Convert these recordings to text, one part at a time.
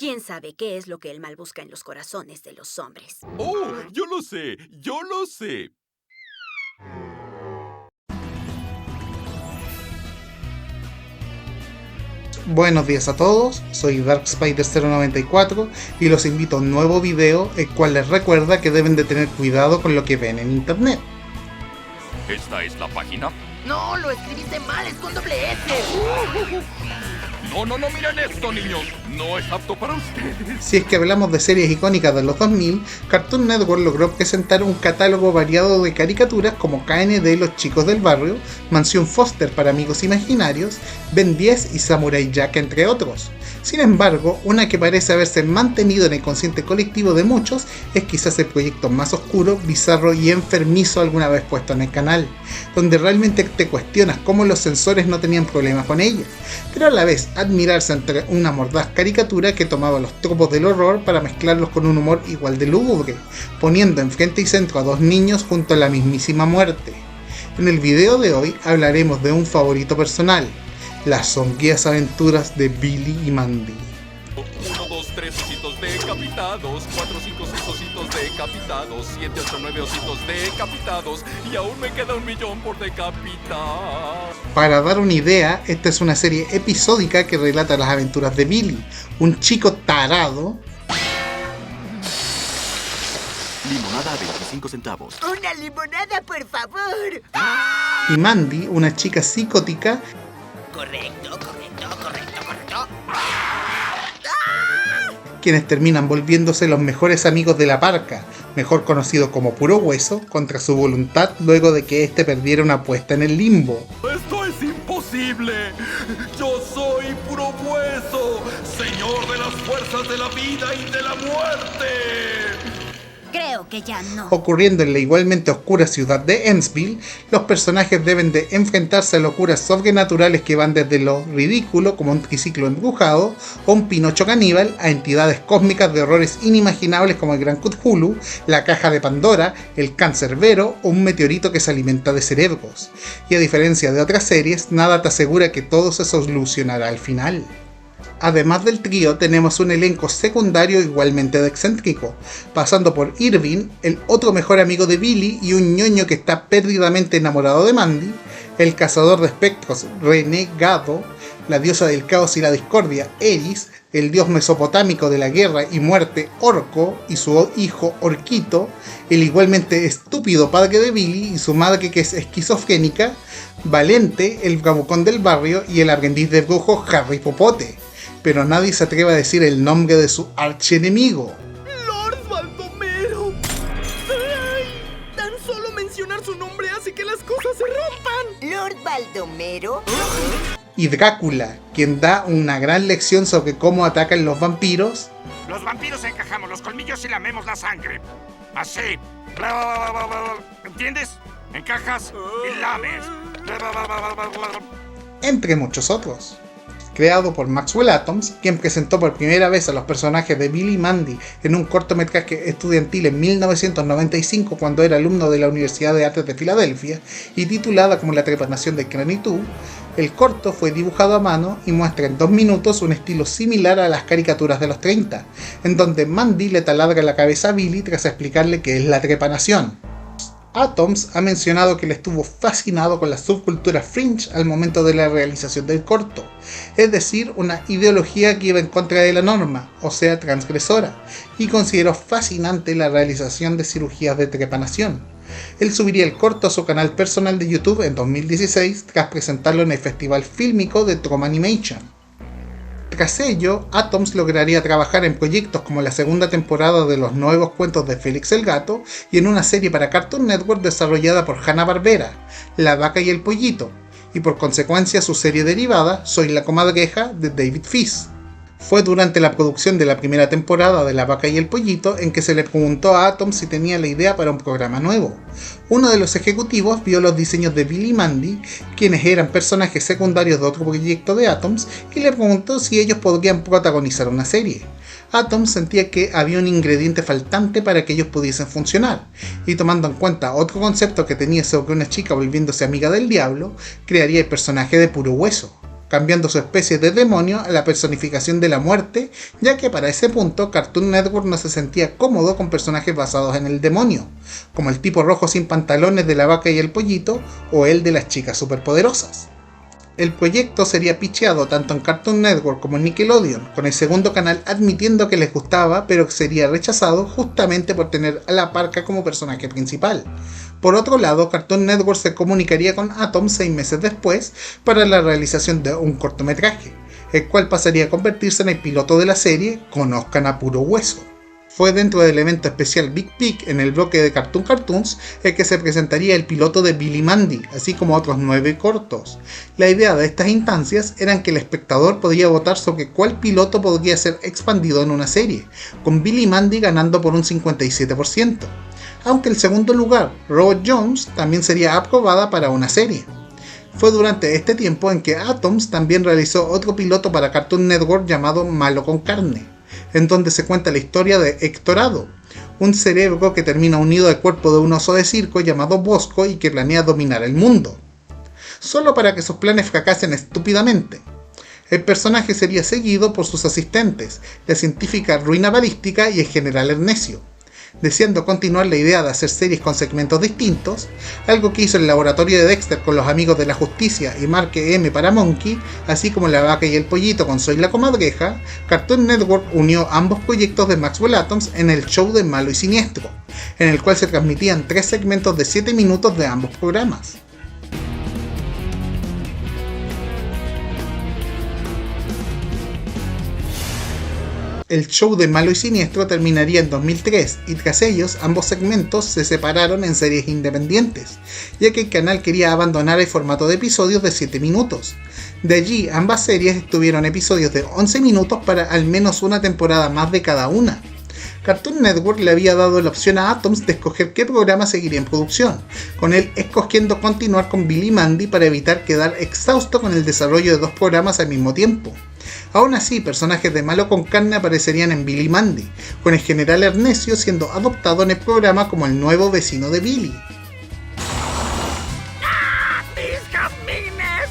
¿Quién sabe qué es lo que el mal busca en los corazones de los hombres? ¡Oh! ¡Yo lo sé! ¡Yo lo sé! Buenos días a todos, soy DarkSpider094 y los invito a un nuevo video el cual les recuerda que deben de tener cuidado con lo que ven en internet. ¿Esta es la página? No, lo escribiste mal, es con doble S. No, miren esto, niños. No es apto para ustedes. Si es que hablamos de series icónicas de los 2000, Cartoon Network logró presentar un catálogo variado de caricaturas como KND Los Chicos del Barrio, Mansión Foster para Amigos Imaginarios, Ben 10 y Samurai Jack, entre otros. Sin embargo, una que parece haberse mantenido en el consciente colectivo de muchos es quizás el proyecto más oscuro, bizarro y enfermizo alguna vez puesto en el canal, donde realmente te cuestionas cómo los censores no tenían problemas con ella, pero a la vez admirarse ante una mordaz caricatura que tomaba los tropos del horror para mezclarlos con un humor igual de lúgubre, poniendo en frente y centro a dos niños junto a la mismísima muerte. En el video de hoy hablaremos de un favorito personal, las sombrías aventuras de Billy y Mandy. 1, 2, 3 ositos decapitados, 4, 5, 6 ositos decapitados, 7, 8, 9 ositos decapitados, y aún me queda 1.000.000 por decapitar. Para dar una idea, esta es una serie episódica que relata las aventuras de Billy, un chico tarado. Limonada a 25 centavos. ¡Una limonada, por favor! Y Mandy, una chica psicótica. Correcto. Quienes terminan volviéndose los mejores amigos de la parca, mejor conocido como Puro Hueso, contra su voluntad luego de que éste perdiera una apuesta en el limbo. ¡Esto es imposible! ¡Yo soy Puro Hueso, señor de las fuerzas de la vida y de la muerte! Creo que ya no. Ocurriendo en la igualmente oscura ciudad de Ensville, los personajes deben de enfrentarse a locuras sobrenaturales que van desde lo ridículo como un triciclo embrujado o un Pinocho caníbal a entidades cósmicas de horrores inimaginables como el Gran Cthulhu, la Caja de Pandora, el Cancerbero o un meteorito que se alimenta de cerebros. Y a diferencia de otras series, nada te asegura que todo se solucionará al final. Además del trío, tenemos un elenco secundario igualmente excéntrico, pasando por Irving, el otro mejor amigo de Billy y un ñoño que está perdidamente enamorado de Mandy, el cazador de espectros Renegado, la diosa del caos y la discordia Eris, el dios mesopotámico de la guerra y muerte Orco y su hijo Orquito, el igualmente estúpido padre de Billy y su madre que es esquizofrénica, Valente, el bravucón del barrio y el aprendiz de brujo Harry Popote. Pero nadie se atreve a decir el nombre de su archienemigo. ¡Lord Baldomero! ¡Ay! Tan solo mencionar su nombre hace que las cosas se rompan. ¿Lord Baldomero? Y Drácula, quien da una gran lección sobre cómo atacan los vampiros. Los vampiros encajamos los colmillos y lamemos la sangre. Así. ¿Entiendes? Encajas y lames. Entre muchos otros. Creado por Maxwell Atoms, quien presentó por primera vez a los personajes de Billy y Mandy en un cortometraje estudiantil en 1995 cuando era alumno de la Universidad de Artes de Filadelfia y titulada como La trepanación de Cranitú, el corto fue dibujado a mano y muestra en 2 minutos un estilo similar a las caricaturas de los 30, en donde Mandy le taladra la cabeza a Billy tras explicarle qué es la trepanación. Atoms ha mencionado que le estuvo fascinado con la subcultura fringe al momento de la realización del corto, es decir, una ideología que iba en contra de la norma, o sea, transgresora, y consideró fascinante la realización de cirugías de trepanación. Él subiría el corto a su canal personal de YouTube en 2016 tras presentarlo en el Festival Fílmico de Troma Animation. Tras ello, Atoms lograría trabajar en proyectos como la segunda temporada de los nuevos cuentos de Félix el Gato y en una serie para Cartoon Network desarrollada por Hanna-Barbera, La Vaca y el Pollito, y por consecuencia su serie derivada, Soy la Comadreja, de David Fish. Fue durante la producción de la primera temporada de La Vaca y el Pollito en que se le preguntó a Atoms si tenía la idea para un programa nuevo. Uno de los ejecutivos vio los diseños de Billy y Mandy, quienes eran personajes secundarios de otro proyecto de Atoms, y le preguntó si ellos podrían protagonizar una serie. Atoms sentía que había un ingrediente faltante para que ellos pudiesen funcionar, y tomando en cuenta otro concepto que tenía sobre una chica volviéndose amiga del diablo, crearía el personaje de Puro Hueso. cambiando su especie de demonio a la personificación de la muerte, ya que para ese punto Cartoon Network no se sentía cómodo con personajes basados en el demonio, como el tipo rojo sin pantalones de La Vaca y el Pollito o el de las chicas superpoderosas. El proyecto sería pitcheado tanto en Cartoon Network como en Nickelodeon, con el segundo canal admitiendo que les gustaba, pero que sería rechazado justamente por tener a la Parca como personaje principal. Por otro lado, Cartoon Network se comunicaría con Atom 6 meses después para la realización de un cortometraje, el cual pasaría a convertirse en el piloto de la serie Conozcan a Puro Hueso. Fue dentro del evento especial Big Peak en el bloque de Cartoon Cartoons el que se presentaría el piloto de Billy Mandy, así como otros 9 cortos. La idea de estas instancias era que el espectador podía votar sobre cuál piloto podría ser expandido en una serie, con Billy Mandy ganando por un 57%, aunque el segundo lugar, Robot Jones, también sería aprobada para una serie. Fue durante este tiempo en que Atoms también realizó otro piloto para Cartoon Network llamado Malo con Carne, en donde se cuenta la historia de Hectorado, un cerebro que termina unido al cuerpo de un oso de circo llamado Bosco y que planea dominar el mundo, solo para que sus planes fracasen estúpidamente. El personaje sería seguido por sus asistentes, la científica Ruina Balística y el general Ernesio, deseando continuar la idea de hacer series con segmentos distintos, algo que hizo el laboratorio de Dexter con los Amigos de la Justicia y Mark M para Monkey, así como La Vaca y el Pollito con Soy la Comadreja. Cartoon Network unió ambos proyectos de Maxwell Atoms en el show de Malo y Siniestro, en el cual se transmitían 3 segmentos de 7 minutos de ambos programas. El show de Malo y Siniestro terminaría en 2003 y tras ellos ambos segmentos se separaron en series independientes, ya que el canal quería abandonar el formato de episodios de 7 minutos. De allí ambas series tuvieron episodios de 11 minutos para al menos una temporada más de cada una. Cartoon Network le había dado la opción a Atoms de escoger qué programa seguiría en producción, con él escogiendo continuar con Billy Mandy para evitar quedar exhausto con el desarrollo de 2 programas al mismo tiempo. Aún así, personajes de Malo con Carne aparecerían en Billy Mandy, con el general Ernesio siendo adoptado en el programa como el nuevo vecino de Billy. ¡Ah! ¡Mis jazmines!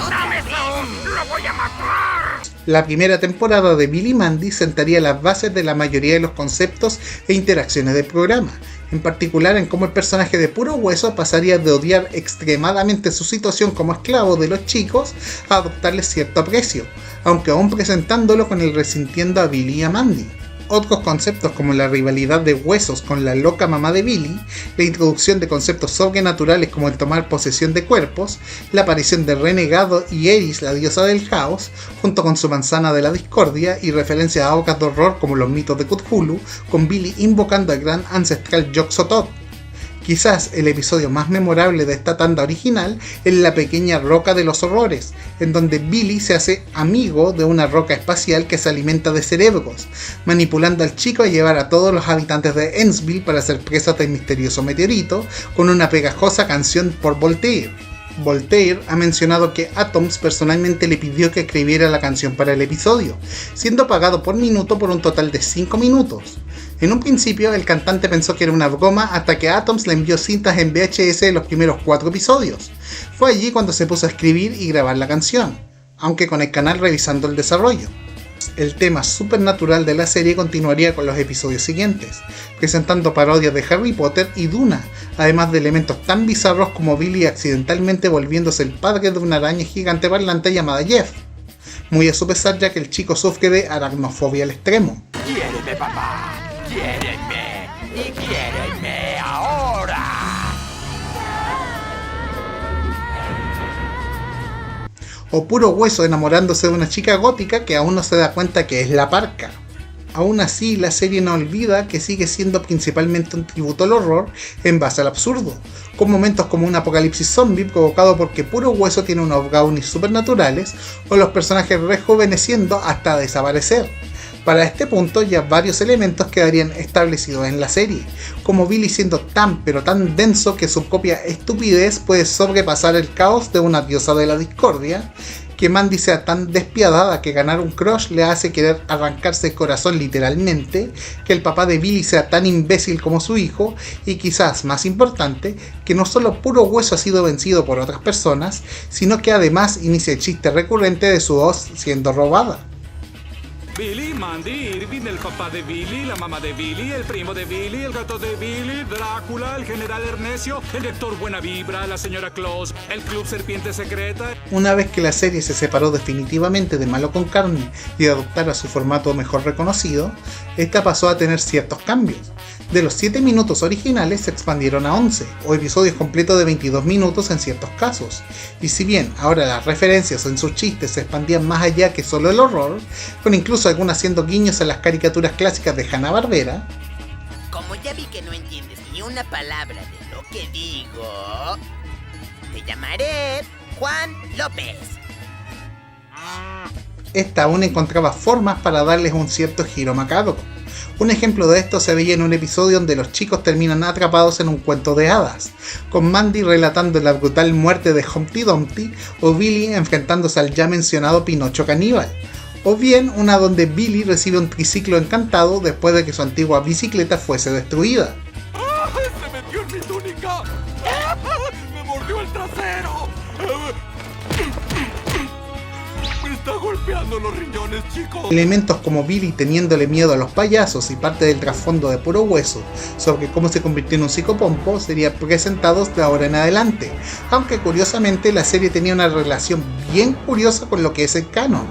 ¡Dame eso! ¡Lo voy a matar! La primera temporada de Billy Mandy sentaría las bases de la mayoría de los conceptos e interacciones del programa, en particular en cómo el personaje de Puro Hueso pasaría de odiar extremadamente su situación como esclavo de los chicos a adoptarles cierto aprecio, aunque aún presentándolo con el resintiendo a Billy y a Mandy. Otros conceptos como la rivalidad de Huesos con la loca mamá de Billy, la introducción de conceptos sobrenaturales como el tomar posesión de cuerpos, la aparición de Renegado y Eris, la diosa del caos, junto con su manzana de la discordia y referencias a obras de horror como los mitos de Cthulhu, con Billy invocando al gran ancestral Yog-Sothoth. Quizás el episodio más memorable de esta tanda original es la pequeña roca de los horrores, en donde Billy se hace amigo de una roca espacial que se alimenta de cerebros, manipulando al chico a llevar a todos los habitantes de Ennsville para ser presas del misterioso meteorito, con una pegajosa canción por Voltaire. Voltaire ha mencionado que Atoms personalmente le pidió que escribiera la canción para el episodio, siendo pagado por minuto por un total de 5 minutos. En un principio el cantante pensó que era una broma hasta que Atoms le envió cintas en VHS de los primeros 4 episodios. Fue allí cuando se puso a escribir y grabar la canción, aunque con el canal revisando el desarrollo. El tema supernatural de la serie continuaría con los episodios siguientes, presentando parodias de Harry Potter y Duna, además de elementos tan bizarros como Billy accidentalmente volviéndose el padre de una araña gigante parlante llamada Jeff, muy a su pesar ya que el chico sufre de aracnofobia al extremo. ¡Quiéreme, papá! ¡Quiéreme! ¡Y quiéreme ahora! O Puro Hueso enamorándose de una chica gótica que aún no se da cuenta que es la Parca. Aún así, la serie no olvida que sigue siendo principalmente un tributo al horror en base al absurdo, con momentos como un apocalipsis zombie provocado porque Puro Hueso tiene unos brownies supernaturales o los personajes rejuveneciendo hasta desaparecer. Para este punto ya varios elementos quedarían establecidos en la serie, como Billy siendo tan pero tan denso que su propia estupidez puede sobrepasar el caos de una diosa de la discordia, que Mandy sea tan despiadada que ganar un crush le hace querer arrancarse el corazón literalmente, que el papá de Billy sea tan imbécil como su hijo, y quizás más importante, que no solo Puro Hueso ha sido vencido por otras personas, sino que además inicia el chiste recurrente de su voz siendo robada. Billy, Mandy, Irving, el papá de Billy, la mamá de Billy, el primo de Billy, el gato de Billy, Drácula, el general Ernesio, el rector Buena Vibra, la señora Claus, el club Serpiente Secreta. Una vez que la serie se separó definitivamente de Malo con Carne y adoptara su formato mejor reconocido, esta pasó a tener ciertos cambios. De los 7 minutos originales se expandieron a 11, o episodios completos de 22 minutos en ciertos casos. Y si bien ahora las referencias en sus chistes se expandían más allá que solo el horror, con incluso algunas haciendo guiños a las caricaturas clásicas de Hanna-Barbera. Como ya vi que no entiendes ni una palabra de lo que digo, te llamaré Juan López. Esta aún encontraba formas para darles un cierto giro macabro. Un ejemplo de esto se veía en un episodio donde los chicos terminan atrapados en un cuento de hadas, con Mandy relatando la brutal muerte de Humpty Dumpty o Billy enfrentándose al ya mencionado Pinocho caníbal, o bien una donde Billy recibe un triciclo encantado después de que su antigua bicicleta fuese destruida. ¡Ah! ¡Se metió en mi túnica! ¡Ah! ¡Me mordió el trasero! ¡Me está golpeando los riñones, chicos! Elementos como Billy teniéndole miedo a los payasos y parte del trasfondo de Puro Hueso sobre cómo se convirtió en un psicopompo serían presentados de ahora en adelante, aunque curiosamente la serie tenía una relación bien curiosa con lo que es el canon.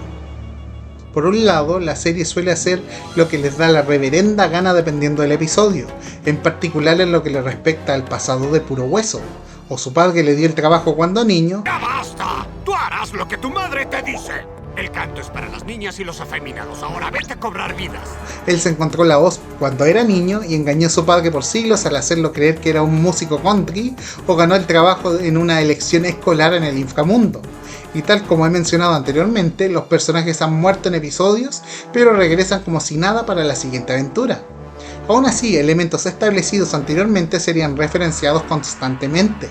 Por un lado, la serie suele hacer lo que les da la reverenda gana dependiendo del episodio, en particular en lo que le respecta al pasado de Puro Hueso, o su padre le dio el trabajo cuando niño. ¡Ya basta! ¡Tú harás lo que tu madre te dice! El canto es para las niñas y los afeminados. Ahora vete a cobrar vidas. Él se encontró la voz cuando era niño y engañó a su padre por siglos al hacerlo creer que era un músico country, o ganó el trabajo en una elección escolar en el inframundo. Y tal como he mencionado anteriormente, los personajes han muerto en episodios, pero regresan como si nada para la siguiente aventura. Aún así, elementos establecidos anteriormente serían referenciados constantemente,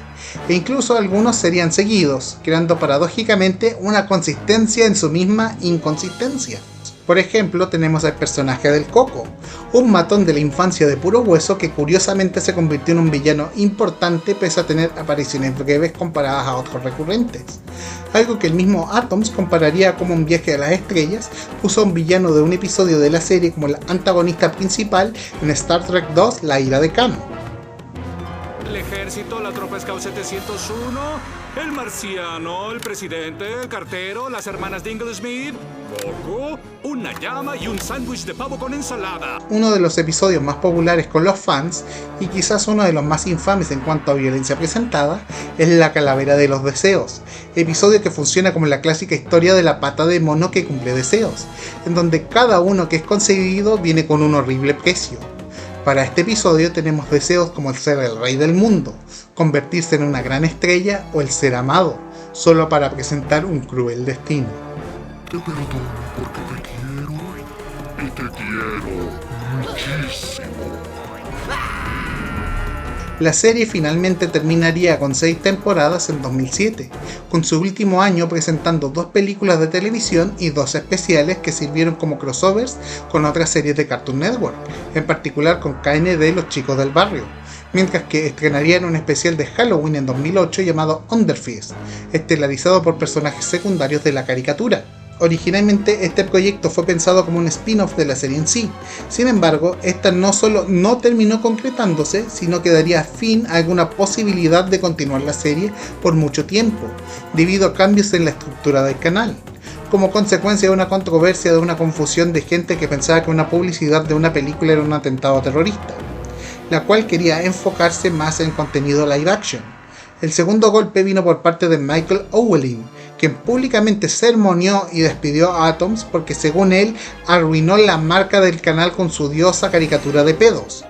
e incluso algunos serían seguidos, creando paradójicamente una consistencia en su misma inconsistencia. Por ejemplo, tenemos al personaje del Coco, un matón de la infancia de Puro Hueso que curiosamente se convirtió en un villano importante pese a tener apariciones breves comparadas a otros recurrentes. Algo que el mismo Atoms compararía como un viaje a las estrellas, puso a un villano de un episodio de la serie como el antagonista principal en Star Trek II, La ira de Khan. El ejército, la tropa Scout 701, el marciano, el presidente, el cartero, las hermanas Dinglesmith, Coco, una llama y un sándwich de pavo con ensalada. Uno de los episodios más populares con los fans, y quizás uno de los más infames en cuanto a violencia presentada, es La Calavera de los Deseos, episodio que funciona como la clásica historia de la pata de mono que cumple deseos, en donde cada uno que es conseguido viene con un horrible precio. Para este episodio tenemos deseos como el ser el rey del mundo, convertirse en una gran estrella o el ser amado, solo para presentar un cruel destino. Te perdono porque te quiero y te quiero muchísimo. La serie finalmente terminaría con 6 temporadas en 2007, con su último año presentando 2 películas de televisión y 2 especiales que sirvieron como crossovers con otras series de Cartoon Network, en particular con KND Los Chicos del Barrio, mientras que estrenarían un especial de Halloween en 2008 llamado Underfist, estelarizado por personajes secundarios de la caricatura. Originalmente este proyecto fue pensado como un spin-off de la serie en sí, sin embargo, esta no solo no terminó concretándose, sino que daría fin a alguna posibilidad de continuar la serie por mucho tiempo, debido a cambios en la estructura del canal, como consecuencia de una controversia de una confusión de gente que pensaba que una publicidad de una película era un atentado terrorista, la cual quería enfocarse más en contenido live action. El segundo golpe vino por parte de Michael Owelin, quien públicamente sermoneó y despidió a Atoms porque según él arruinó la marca del canal con su odiosa caricatura de pedos.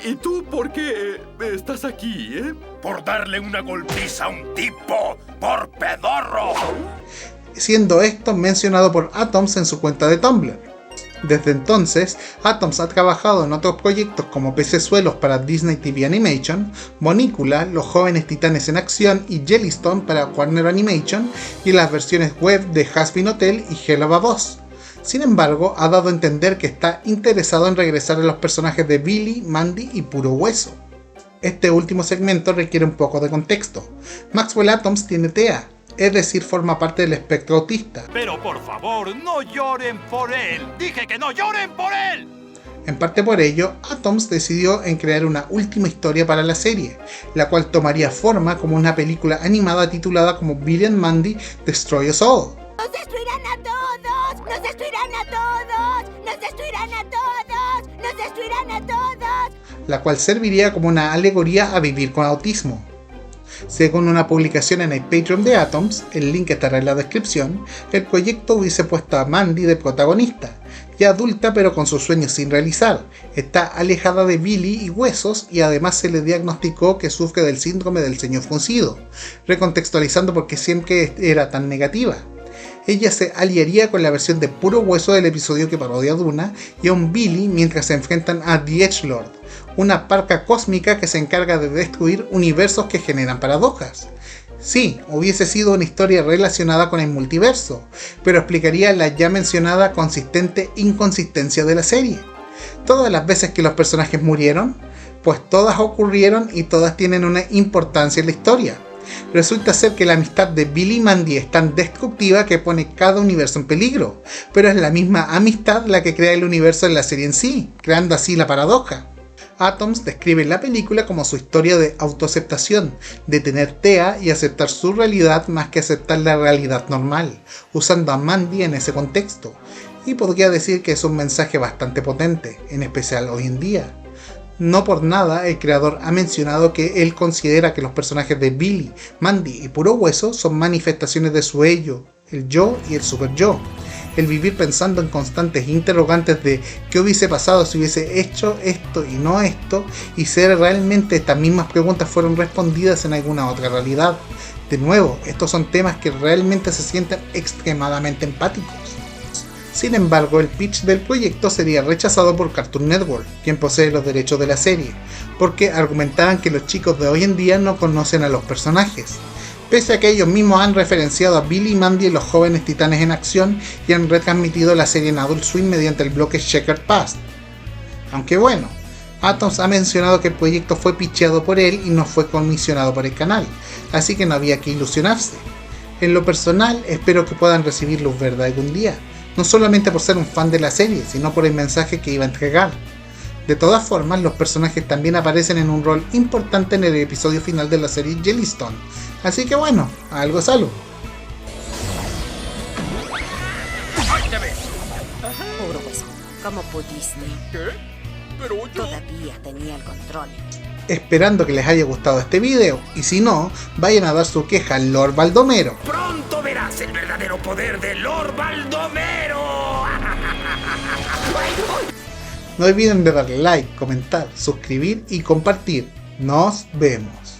¿Y tú por qué estás aquí, Por darle una golpiza a un tipo, por pedorro. Siendo esto mencionado por Atoms en su cuenta de Tumblr. Desde entonces, Atoms ha trabajado en otros proyectos como Pecesuelos para Disney TV Animation, Bonícula, Los Jóvenes Titanes en Acción y Jellystone para Warner Animation y en las versiones web de Hazbin Hotel y Hell of a Boss. Sin embargo, ha dado a entender que está interesado en regresar a los personajes de Billy, Mandy y Puro Hueso. Este último segmento requiere un poco de contexto. Maxwell Atoms tiene TEA, es decir, forma parte del espectro autista. Pero por favor, no lloren por él. Dije que no lloren por él. En parte por ello, Atoms decidió en crear una última historia para la serie, la cual tomaría forma como una película animada titulada como Billy and Mandy Destroy Us All. ¡Nos destruirán a todos! ¡Nos destruirán a todos! ¡Nos destruirán a todos! ¡Nos destruirán a todos! La cual serviría como una alegoría a vivir con autismo. Según una publicación en el Patreon de Atoms, el link estará en la descripción, el proyecto hubiese puesto a Mandy de protagonista, ya adulta pero con sus sueños sin realizar, está alejada de Billy y Huesos y además se le diagnosticó que sufre del síndrome del ceño fruncido, recontextualizando por qué siempre era tan negativa. Ella se aliaría con la versión de Puro Hueso del episodio que parodia a Duna y a un Billy mientras se enfrentan a The Edgelord, una parca cósmica que se encarga de destruir universos que generan paradojas. Sí, hubiese sido una historia relacionada con el multiverso, pero explicaría la ya mencionada consistente inconsistencia de la serie. Todas las veces que los personajes murieron, pues todas ocurrieron y todas tienen una importancia en la historia. Resulta ser que la amistad de Billy y Mandy es tan destructiva que pone cada universo en peligro, pero es la misma amistad la que crea el universo en la serie en sí, creando así la paradoja. Atoms describe la película como su historia de autoaceptación, de tener TEA y aceptar su realidad más que aceptar la realidad normal, usando a Mandy en ese contexto, y podría decir que es un mensaje bastante potente, en especial hoy en día. No por nada el creador ha mencionado que él considera que los personajes de Billy, Mandy y Puro Hueso son manifestaciones de su ello, el yo y el super yo. El vivir pensando en constantes interrogantes de qué hubiese pasado si hubiese hecho esto y no esto, y ser realmente estas mismas preguntas fueron respondidas en alguna otra realidad. De nuevo, estos son temas que realmente se sienten extremadamente empáticos. Sin embargo, el pitch del proyecto sería rechazado por Cartoon Network, quien posee los derechos de la serie, porque argumentaban que los chicos de hoy en día no conocen a los personajes, pese a que ellos mismos han referenciado a Billy y Mandy en Los Jóvenes Titanes en Acción y han retransmitido la serie en Adult Swim mediante el bloque Checkered Past. Aunque bueno, Atoms ha mencionado que el proyecto fue pitcheado por él y no fue comisionado por el canal, así que no había que ilusionarse. En lo personal, espero que puedan recibir luz verde algún día, no solamente por ser un fan de la serie, sino por el mensaje que iba a entregar. De todas formas, los personajes también aparecen en un rol importante en el episodio final de la serie Jellystone, así que bueno, a algo es algo. Puro Hueso, ¿cómo pudiste? ¿Qué? Pero yo... Todavía tenía el control. Esperando que les haya gustado este video, y si no, vayan a dar su queja al Lord Baldomero. Pronto verás el verdadero poder de Lord Baldomero. No olviden de darle like, comentar, suscribir y compartir. Nos vemos.